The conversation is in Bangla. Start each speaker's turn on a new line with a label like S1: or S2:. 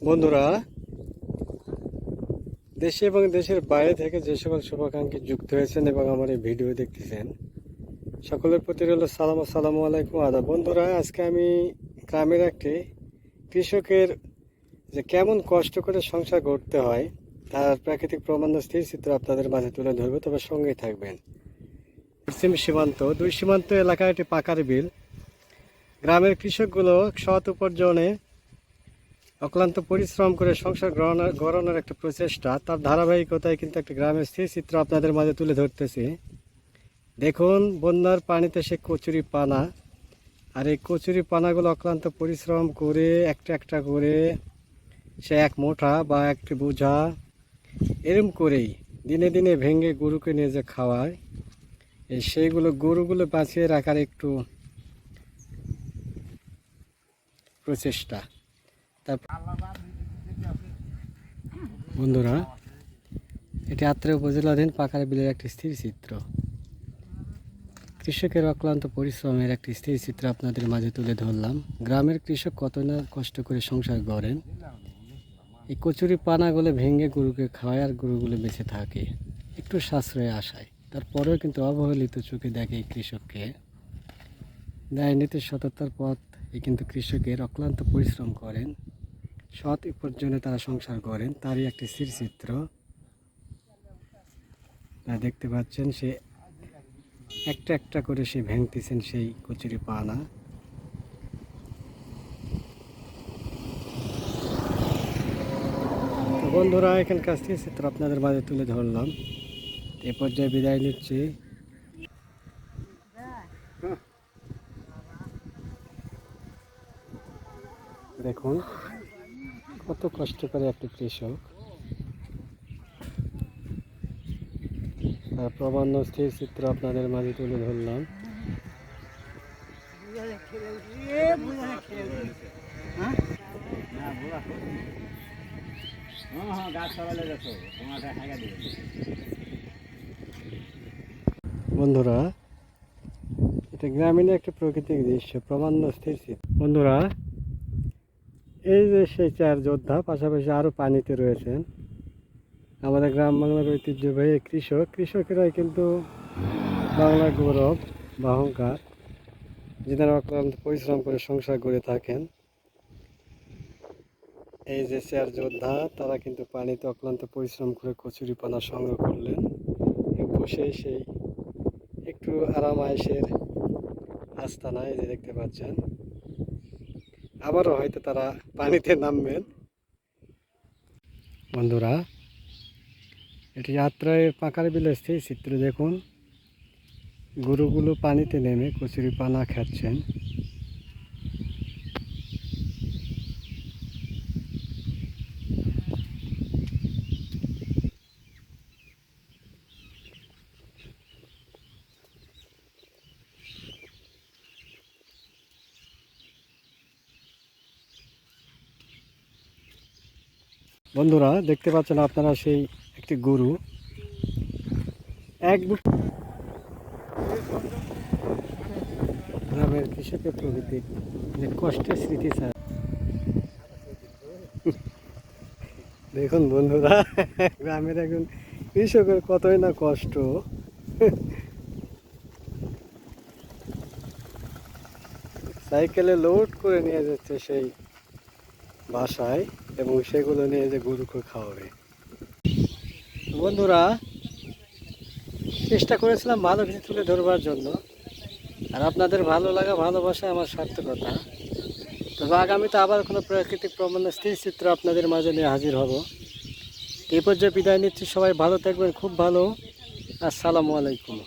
S1: বন্ধুরা, দেশে এবং দেশের বাইরে থেকে যে সকল শুভাকাঙ্ক্ষী যুক্ত হয়েছেন এবং আমার এই ভিডিও দেখতেছেন, সকলের প্রতি রইল সালাম। আসসালামু আলাইকুম, আদাব। বন্ধুরা, আজকে আমি গ্রামের একটি কৃষকের যে কেমন কষ্ট করে সংসার গড়তে হয় তার প্রাকৃতিক প্রমাণ স্থির চিত্র আপনাদের মাঝে তুলে ধরবো, তবে সঙ্গেই থাকবেন। পশ্চিম সীমান্ত, দুই সীমান্ত এলাকায় একটি পাকার বিল। গ্রামের কৃষকগুলো সৎ উপার্জনে অক্লান্ত পরিশ্রম করে সংসার গড়ানোর একটা প্রচেষ্টা, তার ধারাবাহিকতায় কিন্তু একটা গ্রামের স্থির চিত্র আপনাদের মাঝে তুলে ধরতেছি। দেখুন, বন্যার পানিতে সে কচুরি পানা, আর এই কচুরি পানাগুলো অক্লান্ত পরিশ্রম করে একটা একটা করে সে এক মুঠা বা একটি বোঝা এরম করেই দিনে দিনে ভেঙে গরুকে নিয়ে যে খাওয়ায়, সেইগুলো গরুগুলো বাঁচিয়ে রাখার একটু প্রচেষ্টা। বন্ধুরা, এটি আত্রা উপজেলাধীন পাকার বিলের একটি স্থির চিত্র। কৃষকের অক্লান্ত পরিশ্রমের একটি স্থির চিত্র আপনাদের মাঝে তুলে ধরলাম। গ্রামের কৃষক কত না কষ্ট করে সংসার গড়েন, এই কচুরি পানাগুলো ভেঙে গরুকে খাওয়ায় আর গরুগুলো বেঁচে থাকে একটু সাশ্রয়ে আসায়। তারপরেও কিন্তু অবহেলিত চোখে দেখে এই কৃষককে। ন্যায় নীতির সততার পথ এই কিন্তু কৃষকের অক্লান্ত পরিশ্রম করেন, সৎ উপার্জনে তারা সংসার করেন, তারই একটি স্থিরচিত্র দেখতে পাচ্ছেন। সে একটা একটা করে সে ভেঙতেছেন সেই কচুরি পানা। তো বন্ধুরা, এখানকার স্থিরচিত্র আপনাদের মাঝে তুলে ধরলাম। এ পর্যায়ে বিদায় নিচ্ছি। দেখুন কত কষ্ট করে একটি কৃষক, তার প্রমাণ স্থির চিত্র আপনাদের মাঝে তুলে ধরলাম। বন্ধুরা, এটা গ্রামীণ একটা প্রাকৃতিক দৃশ্য, প্রমাণ স্থির চিত্র। বন্ধুরা, এই যে সেই চার যোদ্ধা, পাশাপাশি আরও পানিতে রয়েছেন আমাদের গ্রাম বাংলার ঐতিহ্যবাহী কৃষকেরাই কিন্তু বাংলার গৌরব বা অহংকার, যারা অক্লান্ত পরিশ্রম করে সংসার গড়ে থাকেন। এই যে চার যোদ্ধা, তারা কিন্তু পানিতে অক্লান্ত পরিশ্রম করে কচুরি পানা সংগ্রহ করলেন। বসে সেই একটু আরাম আয়েশের আস্তানা এই যে দেখতে পাচ্ছেন। আবারও হয়তো তারা পানিতে নামবেন। বন্ধুরা, এটি যাত্রায় পাকার বিলের স্থির চিত্র। দেখুন, গরুগুলো পানিতে নেমে কচুরি পানা খাচ্ছেন। বন্ধুরা, দেখতে পাচ্ছেন আপনারা সেই একটি গরু এক গ্রামের কৃষকের প্রকৃতি যে কষ্টের স্মৃতি স্যার। দেখুন বন্ধুরা, গ্রামের একজন কৃষকের কতই না কষ্ট। সাইকেলে লোড করে নিয়ে যাচ্ছে সেই বাসায় এবং সেগুলো নিয়ে যে গরুকে খাওয়াবে। বন্ধুরা, চেষ্টা করেছিলাম ভালো কিছু তুলে ধরবার জন্য, আর আপনাদের ভালো লাগা ভালোবাসা আমার সার্থকতা। তবে আগামীতে আবার কোনো প্রাকৃতিক প্রমাণের স্থির চিত্র আপনাদের মাঝে নিয়ে হাজির হব। এই পর্যায়ে বিদায় নিচ্ছি। সবাই ভালো থাকবেন, খুব ভালো। আসসালামু আলাইকুম।